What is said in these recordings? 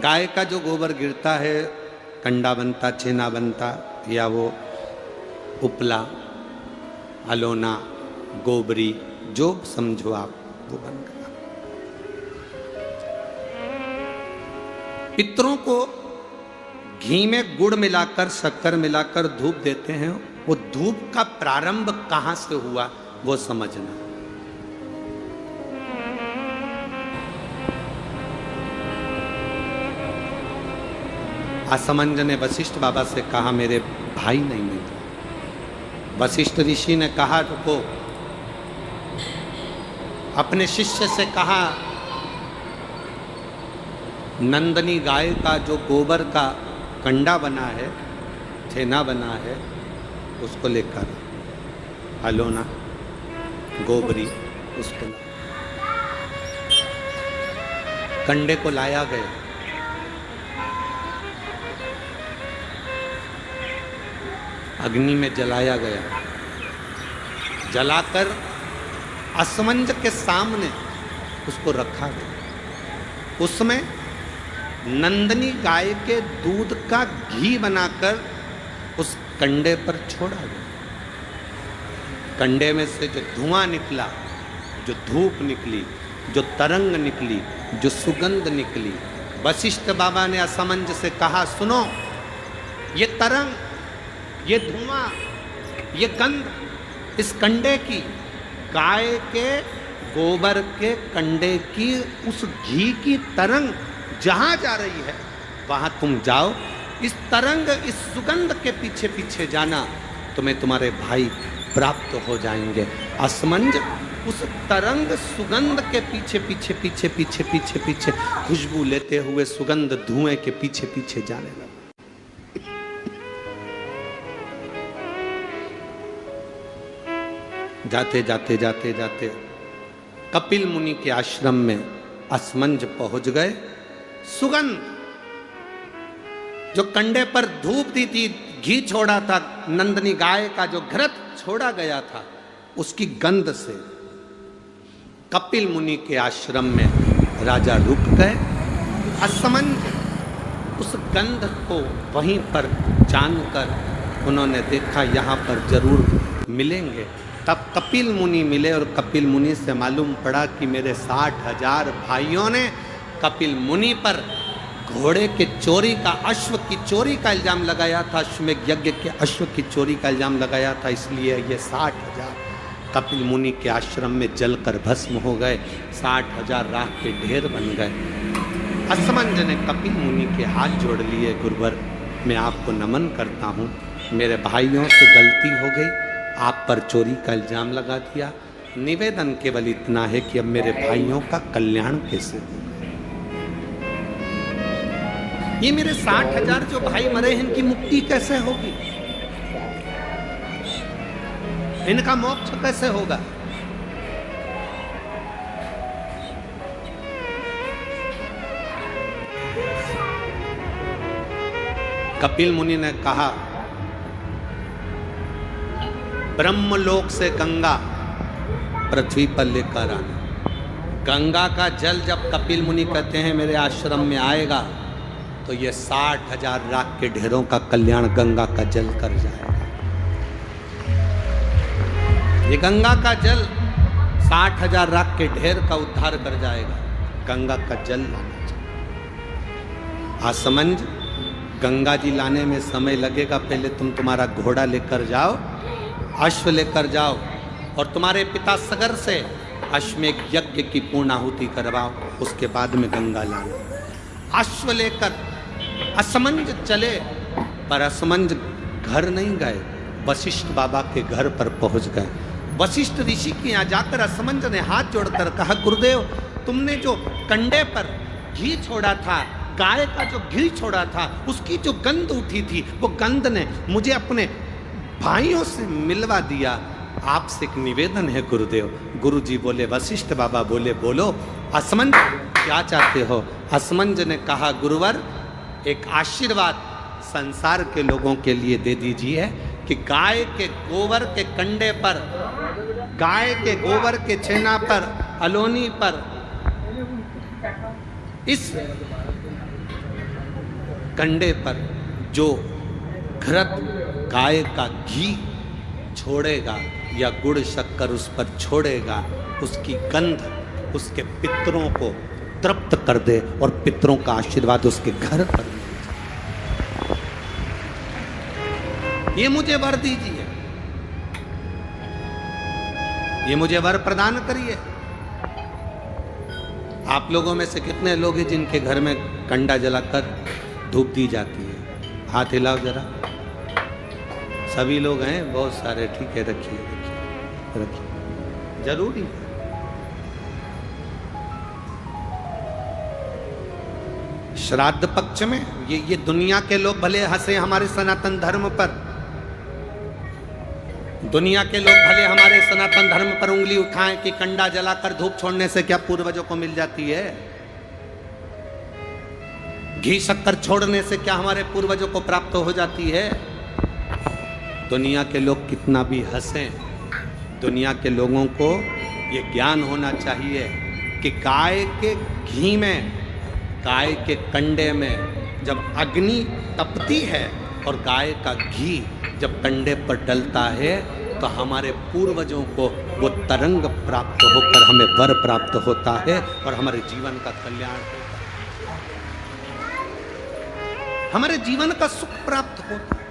गाय का जो गोबर गिरता है, कंडा बनता, छेना बनता, या वो उपला, अलोना, गोबरी, जो समझो आप, वो बन गया। पितरों को घी में गुड़ मिलाकर, शक्कर मिलाकर धूप देते हैं। वो धूप का प्रारंभ कहां से हुआ वो समझना। असमंज ने वशिष्ठ बाबा से कहा, मेरे भाई नहीं मिले। वशिष्ठ ऋषि ने कहा, रुको। अपने शिष्य से कहा, नंदनी गाय का जो गोबर का कंडा बना है, छेना बना है, उसको लेकर, अलोना, गोबरी, उसको कंडे को लाया गया। अग्नि में जलाया गया। जलाकर असमंज के सामने उसको रखा गया। उसमें नंदनी गाय के दूध का घी बनाकर उस कंडे पर छोड़ा गया। कंडे में से जो धुआं निकला, जो धूप निकली, जो तरंग निकली, जो सुगंध निकली, वशिष्ठ बाबा ने असमंज से कहा, सुनो, ये तरंग, ये धुआं, ये गंध इस कंडे की, गाय के गोबर के कंडे की, उस घी की तरंग जहां जा रही है वहां तुम जाओ। इस तरंग, इस सुगंध के पीछे पीछे जाना, तुम्हें तुम्हारे भाई प्राप्त हो जाएंगे। असमंज उस तरंग सुगंध के पीछे पीछे पीछे पीछे पीछे पीछे खुशबू लेते हुए सुगंध धुएं के पीछे पीछे जाने लगा। जाते जाते जाते जाते कपिल मुनि के आश्रम में असमंज पहुंच गए। सुगंध, जो कंडे पर धूप दी थी, घी छोड़ा था, नंदनी गाय का जो घृत छोड़ा गया था, उसकी गंध से कपिल मुनि के आश्रम में राजा रुक गए। असमंज उस गंध को वहीं पर जानकर उन्होंने देखा, यहाँ पर जरूर मिलेंगे। तब कपिल मुनि मिले और कपिल मुनि से मालूम पड़ा कि मेरे 60,000 भाइयों ने कपिल मुनि पर घोड़े के चोरी का, अश्व की चोरी का इल्जाम लगाया था। अश्वमेध यज्ञ के अश्व की चोरी का इल्जाम लगाया था, इसलिए ये 60,000 कपिल मुनि के आश्रम में जलकर भस्म हो गए। 60,000 राख के ढेर बन गए। असमंज ने कपिल मुनि के हाथ जोड़ लिए, गुरुवर मैं आपको नमन करता हूँ, मेरे भाइयों से गलती हो गई, आप पर चोरी का इल्जाम लगा दिया। निवेदन केवल इतना है कि अब मेरे भाइयों का कल्याण कैसे हो। ये मेरे 60,000 जो भाई मरे हैं, इनकी मुक्ति कैसे होगी, इनका मोक्ष कैसे होगा। कपिल मुनि ने कहा, ब्रह्मलोक से गंगा पृथ्वी पर लेकर आना। गंगा का जल जब कपिल मुनि कहते हैं मेरे आश्रम में आएगा, तो ये 60,000 राख के ढेरों का कल्याण गंगा का जल कर जाएगा। ये गंगा का जल 60,000 राख के ढेर का उद्धार कर जाएगा। गंगा का जल लाना चाहिए। असमंज, गंगा जी लाने में समय लगेगा, पहले तुम तुम्हारा घोड़ा लेकर जाओ, अश्व लेकर जाओ, और तुम्हारे पिता सगर से अश्वमेध यज्ञ की पूर्णाहुति करवाओ, उसके बाद में गंगा लाना। अश्व लेकर असमंज चले, पर असमंज घर नहीं गए, वशिष्ठ बाबा के घर पर पहुंच गए। वशिष्ठ ऋषि के यहाँ जाकर असमंज ने हाथ जोड़कर कहा, गुरुदेव तुमने जो कंडे पर घी छोड़ा था, गाय का जो घी छोड़ा था, उसकी जो गंध उठी थी, वो गंध ने मुझे अपने भाइयों से मिलवा दिया। आपसे एक निवेदन है गुरुदेव। गुरु जी बोले, वशिष्ठ बाबा बोले, बोलो असमंज क्या चाहते हो। असमंज ने कहा, गुरुवर एक आशीर्वाद संसार के लोगों के लिए दे दीजिए कि गाय के गोबर के कंडे पर, गाय के गोबर के छेना पर, अलोनी पर, इस कंडे पर जो घृत गाय का घी छोड़ेगा या गुड़ शक्कर उस पर छोड़ेगा, उसकी गंध उसके पितरों को तृप्त कर दे और पितरों का आशीर्वाद उसके घर पर मिल जाए। ये मुझे वर दीजिए, ये मुझे वर प्रदान करिए। आप लोगों में से कितने लोग हैं जिनके घर में कंडा जलाकर धूप दी जाती है? हाथ हिलाओ जरा। सभी लोग हैं, बहुत सारे। ठीक है, रखिए रखिए रखिए, जरूरी है। श्राद्ध पक्ष में ये दुनिया के लोग भले हंसे हमारे सनातन धर्म पर, दुनिया के लोग भले हमारे सनातन धर्म पर उंगली उठाएं कि कंडा जलाकर धूप छोड़ने से क्या पूर्वजों को मिल जाती है, घी शक्कर छोड़ने से क्या हमारे पूर्वजों को प्राप्त हो जाती है। दुनिया के लोग कितना भी हंसें, दुनिया के लोगों को ये ज्ञान होना चाहिए कि गाय के घी में, गाय के कंडे में जब अग्नि तपती है और गाय का घी जब कंडे पर डलता है तो हमारे पूर्वजों को वो तरंग प्राप्त होकर हमें वर प्राप्त होता है और हमारे जीवन का कल्याण होता है, हमारे जीवन का सुख प्राप्त होता है।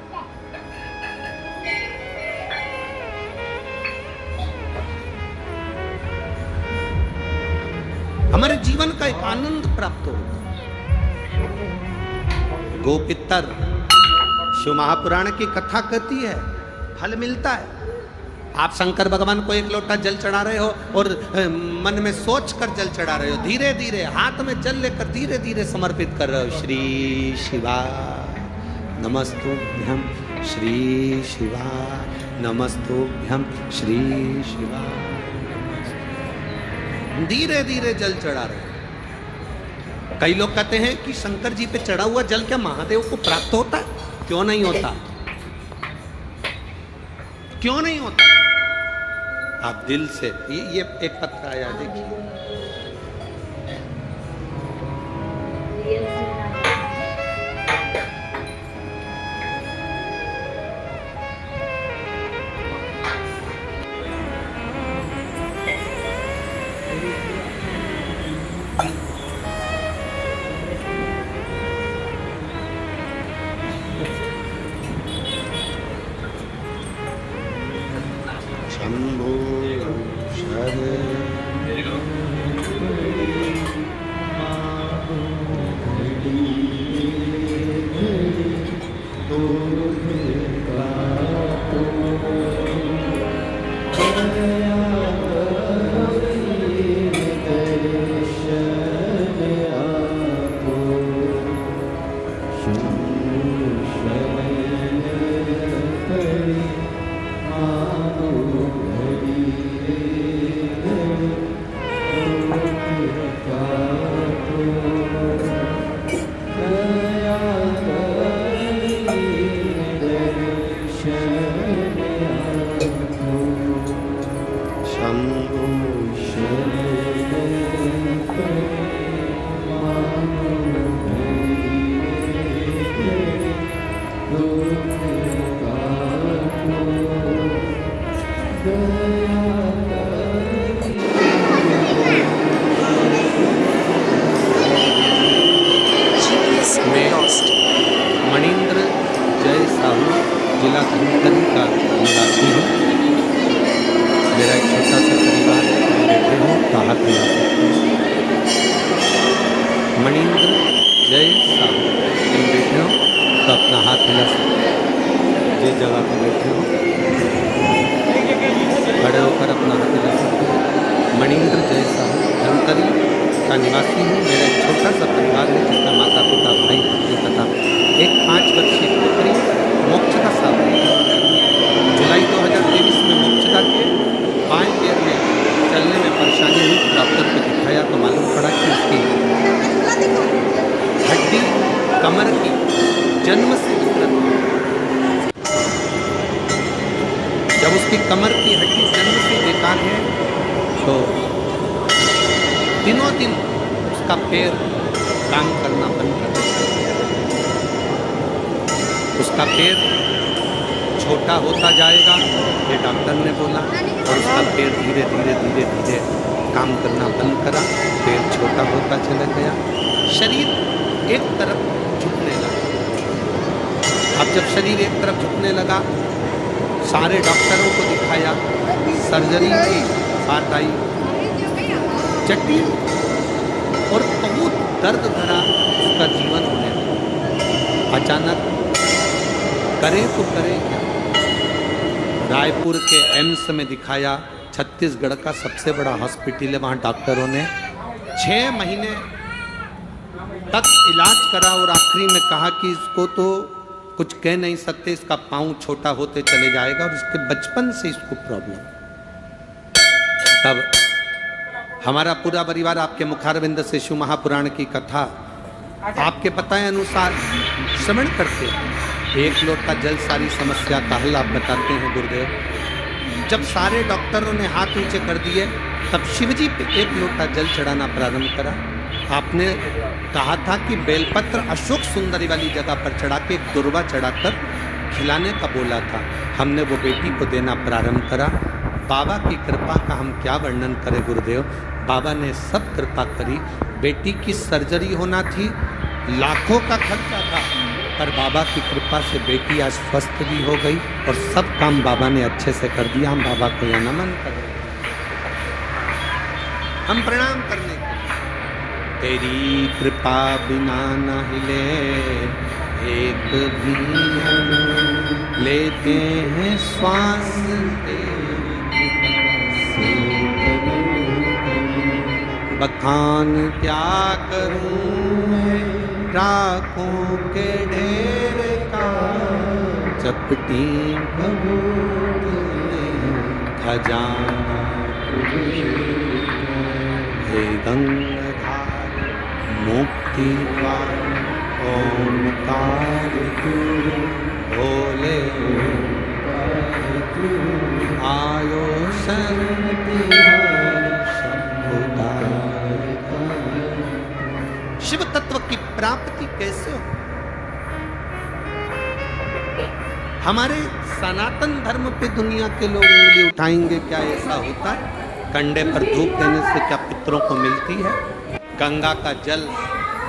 हमारे जीवन का एक आनंद प्राप्त होता है। गोपितर शिव महापुराण की कथा कहती है, फल मिलता है। आप शंकर भगवान को एक लोटा जल चढ़ा रहे हो और मन में सोच कर जल चढ़ा रहे हो, धीरे धीरे हाथ में जल लेकर धीरे धीरे समर्पित कर रहे हो। श्री शिवा नमस्तुभ्यं, श्री शिवा नमस्तुभ्यं, श्री शिवा। धीरे धीरे जल चढ़ा रहे। कई लोग कहते हैं कि शंकर जी पे चढ़ा हुआ जल क्या महादेव को प्राप्त होता है? क्यों नहीं होता? क्यों नहीं होता? आप दिल से, ये एक पत्र आया, देखिए। मणिंद्र जय साहू जिला धमतरी का निवासी हूँ। मेरा एक छोटा सा परिवार बैठे हो तो हाथ मिला सकते हैं। मणिंद्र जय साहू तुम बैठे हो तो अपना हाथ मिला सकते हैं। जिस जगह पर बैठे हो खड़े होकर अपना हाथ मिला सकते हैं। मणिंद्र जय साहू धमतरी का निवासी हूँ। मेरा एक छोटा सा परिवार है जिसका माता पिता भाई पत्नी तथा एक 5 वर्षीय पुत्री मोक्षदा साहू। जुलाई 2023 में मोक्षदा के बाएं पैर में चलने में परेशानी हुई। डॉक्टर को दिखाया तो मालूम पड़ा कि उसकी हड्डी कमर की जन्म से दिक्कत। जब उसकी कमर की हड्डी जन्म से बेकार है तो दिनों दिन उसका पैर काम करना बंद कर देता है। उसका पैर छोटा होता जाएगा, ये डॉक्टर ने बोला, और उसका पैर धीरे धीरे धीरे धीरे काम करना बंद करा, पैर छोटा होता चला गया, शरीर एक तरफ झुकने लगा। अब जब शरीर एक तरफ झुकने लगा, सारे डॉक्टरों को दिखाया, सर्जरी की बात आई, जटिल और बहुत दर्द भरा उसका जीवन होने लगा। अचानक करे तो करे क्या, रायपुर के एम्स में दिखाया, छत्तीसगढ़ का सबसे बड़ा हॉस्पिटल है, वहाँ डॉक्टरों ने 6 महीने तक इलाज करा और आखिरी में कहा कि इसको तो कुछ कह नहीं सकते, इसका पाँव छोटा होते चले जाएगा और इसके बचपन से इसको प्रॉब्लम। तब हमारा पूरा परिवार आपके मुखारविंद से शिव महापुराण की कथा आपके बताए अनुसार श्रवण करते हैं। एक लोटा जल सारी समस्या का हल आप बताते हैं गुरुदेव। जब सारे डॉक्टरों ने हाथ ऊंचे कर दिए, तब शिवजी पे एक लोटा जल चढ़ाना प्रारंभ करा। आपने कहा था कि बेलपत्र अशोक सुंदरी वाली जगह पर चढ़ा के एक दुर्वा चढ़ाकर खिलाने का बोला था। हमने वो बेटी को देना प्रारंभ करा। बाबा की कृपा का हम क्या वर्णन करें गुरुदेव। बाबा ने सब कृपा करी। बेटी की सर्जरी होना थी, लाखों का खर्चा था, पर बाबा की कृपा से बेटी आज स्वस्थ भी हो गई और सब काम बाबा ने अच्छे से कर दिया। हम बाबा को यहाँ नमन कर रहे हैं, हम प्रणाम करने के। तेरी कृपा बिना न हिले एक भी हम, लेते हैं श्वास बखान क्या करूं मैं राखों के ढेर का, चपटी खजाना हे गंगाधार मुक्ति द्वार ओमकार भोले आयो शक्ति शिव तत्व की प्राप्ति कैसे हो। हमारे सनातन धर्म पे दुनिया के लोग उंगली उठाएंगे, क्या ऐसा होता है? कंडे पर धूप देने से क्या पितरों को मिलती है? गंगा का जल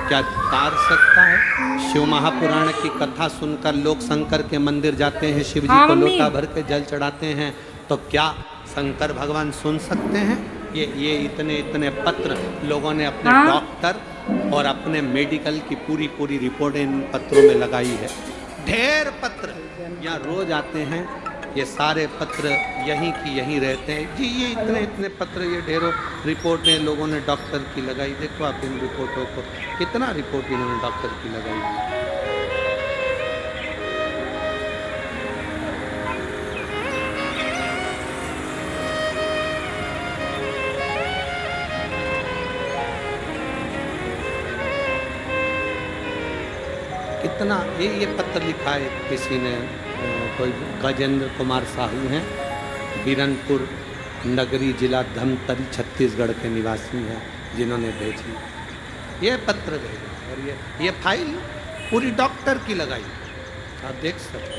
क्या तार सकता है? शिव महापुराण की कथा सुनकर लोग शंकर के मंदिर जाते हैं, शिव जी को लोटा भर के जल चढ़ाते हैं, तो क्या शंकर भगवान सुन सकते हैं? ये इतने पत्र लोगों ने अपने डॉक्टर और अपने मेडिकल की पूरी रिपोर्ट इन पत्रों में लगाई है। ढेर पत्र यहाँ रोज आते हैं, ये सारे पत्र यहीं की यहीं रहते हैं जी। ये इतने पत्र, ये ढेरों रिपोर्टें लोगों ने डॉक्टर की लगाई। देखो आप इन रिपोर्टों को, कितना रिपोर्ट इन्होंने डॉक्टर की लगाई। कितना ये पत्र लिखा है किसी ने, कोई गजेंद्र कुमार साहू हैं, बीरनपुर नगरी जिला धमतरी छत्तीसगढ़ के निवासी हैं, जिन्होंने भेजी ये पत्र भेजा। और ये फाइल पूरी डॉक्टर की लगाई, आप देख सकते।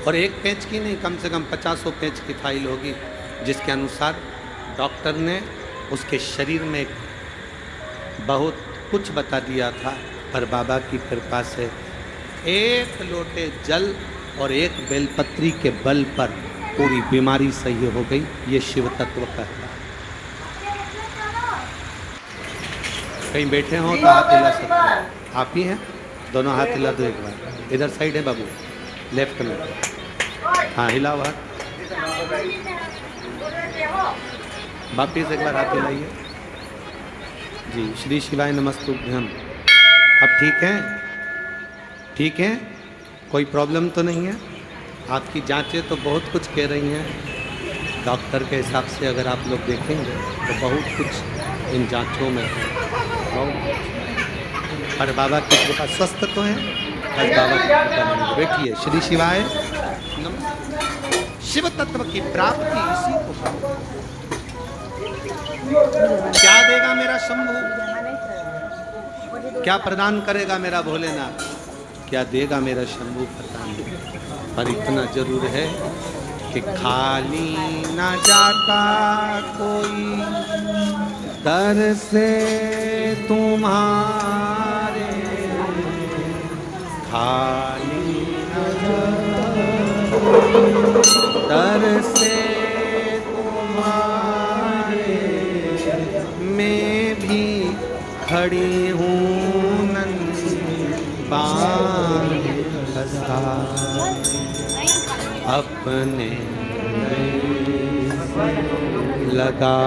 और एक पेज की नहीं, कम से कम 50 पेज की फाइल होगी, जिसके अनुसार डॉक्टर ने उसके शरीर में बहुत कुछ बता दिया था, पर बाबा की कृपा से एक लोटे जल और एक बेलपत्री के बल पर पूरी बीमारी सही हो गई। ये शिव तत्व का है। कहीं बैठे हो तो हाथ हिला सकते हो, आप ही हैं, दोनों हाथ हिला दो एक बार। इधर साइड है बाबू, लेफ्ट में, हाँ हिला हुआ। वापिस एक बार हाथ हिलाइए जी। श्री शिवाय नमस्तुभ्यम। अब ठीक हैं? ठीक हैं, कोई प्रॉब्लम तो नहीं है? आपकी जांचें तो बहुत कुछ कह रही हैं, डॉक्टर के हिसाब से अगर आप लोग देखेंगे तो बहुत कुछ इन जांचों में है। और बाबा की कृपा, स्वस्थ तो हैं, बस बाबा की कृपा नहीं। बैठिए। श्री शिवाय नमस्ते। शिव तत्व की प्राप्ति इसी को क्या देगा मेरा शंभू, क्या प्रदान करेगा मेरा भोलेनाथ, क्या देगा मेरा शंभू पता नहीं, पर इतना जरूर है कि खाली ना जाता कोई दर से तुम्हारे, खाली ना जाता दर से तुम्हारे, मैं भी खड़ी हूँ नन्ही बांध अपने लगा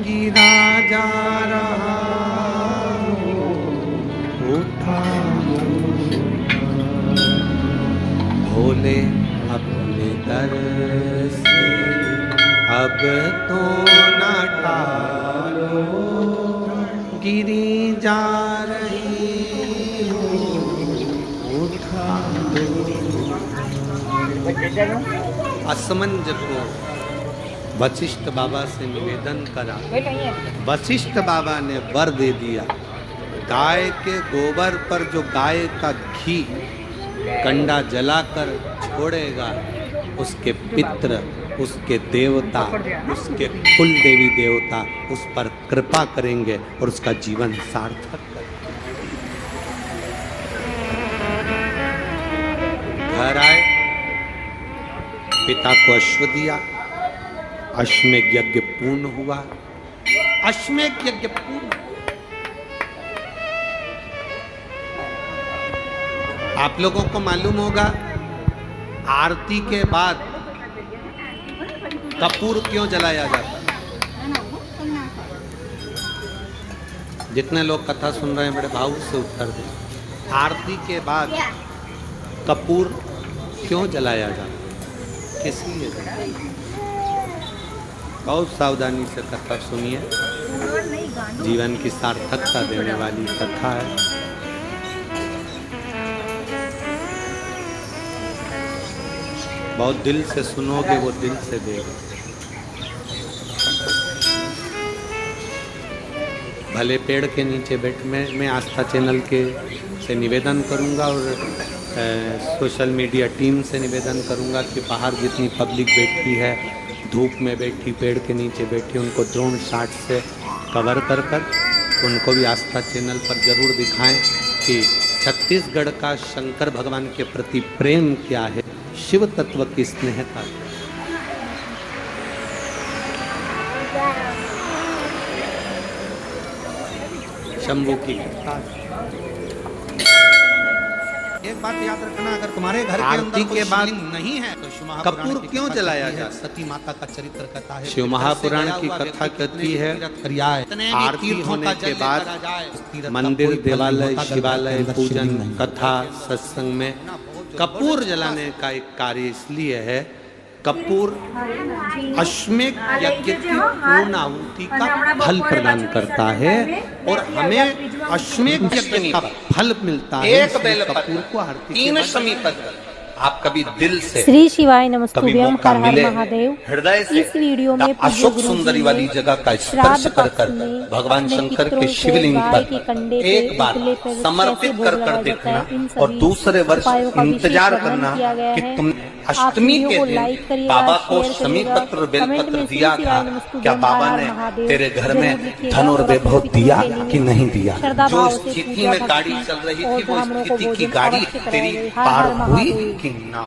गिरा जा रहा उठा भोले अपने दर से अब तो न टालो, गिरी जा रही उठा। असमंज को वशिष्ठ बाबा से निवेदन करा, वशिष्ठ बाबा ने वर दे दिया, गाय के गोबर पर जो गाय का घी कंडा जलाकर छोड़ेगा, उसके पितृ, उसके देवता, उसके कुल देवी देवता उस पर कृपा करेंगे और उसका जीवन सार्थक करेंगे। घर आए, पिता को अश्व दिया, अश्वमेध यज्ञ पूर्ण हुआ, अश्वमेध यज्ञ पूर्ण। आप लोगों को मालूम होगा आरती के बाद कपूर क्यों जलाया जाता है? जितने लोग कथा सुन रहे हैं बड़े भाव से उत्तर दें। आरती के बाद कपूर क्यों जलाया जाता है, किस लिए? बहुत सावधानी से कथा सुनिए, जीवन की सार्थकता देने वाली कथा है। बहुत दिल से सुनोगे, वो दिल से देगा। भले पेड़ के नीचे बैठ मैं आस्था चैनल के से निवेदन करूंगा और सोशल मीडिया टीम से निवेदन करूंगा कि बाहर जितनी पब्लिक बैठी है, धूप में बैठी, पेड़ के नीचे बैठी, उनको ड्रोन शॉट से कवर कर उनको भी आस्था चैनल पर जरूर दिखाएं कि छत्तीसगढ़ का शंकर भगवान के प्रति प्रेम क्या है, शिव तत्व की स्नेहता। शंभू की कथा। एक बात याद रखना, अगर तुम्हारे घर के अंदर के बाद नहीं है तो कपूर क्यों जलाया जाता? सती माता का चरित्र कथा है, शिव महापुराण की कथा कहती है आरती होने के बाद मंदिर, देवालय, शिवालय, पूजन, कथा, सत्संग में कपूर जलाने का एक कार्य इसलिए है, कपूर अश्वमेध यज्ञ की पूर्ण आहुति का फल प्रदान करता है और हमें अश्वमेध यज्ञ का फल मिलता है। एक बेल कपूर को आरती 3 समीपन आप कभी दिल से श्री शिवाय नमस्तुभ्यम हर हर महादेव। हृदय से इस वीडियो में अशोक सुंदरी वाली जगह का स्पर्श कर भगवान शंकर के शिवलिंग पर एक बार समर्पित कर देखना और दूसरे वर्ष इंतजार करना कि तुम अष्टमी के दिन बाबा को शमी पत्र बेलपत्र दिया था, क्या बाबा ने तेरे घर में धन और वैभव दिया कि नहीं दिया? जो स्थिति में गाड़ी चल रही थी वो स्थिति की गाड़ी तेरी पार हुई कि ना?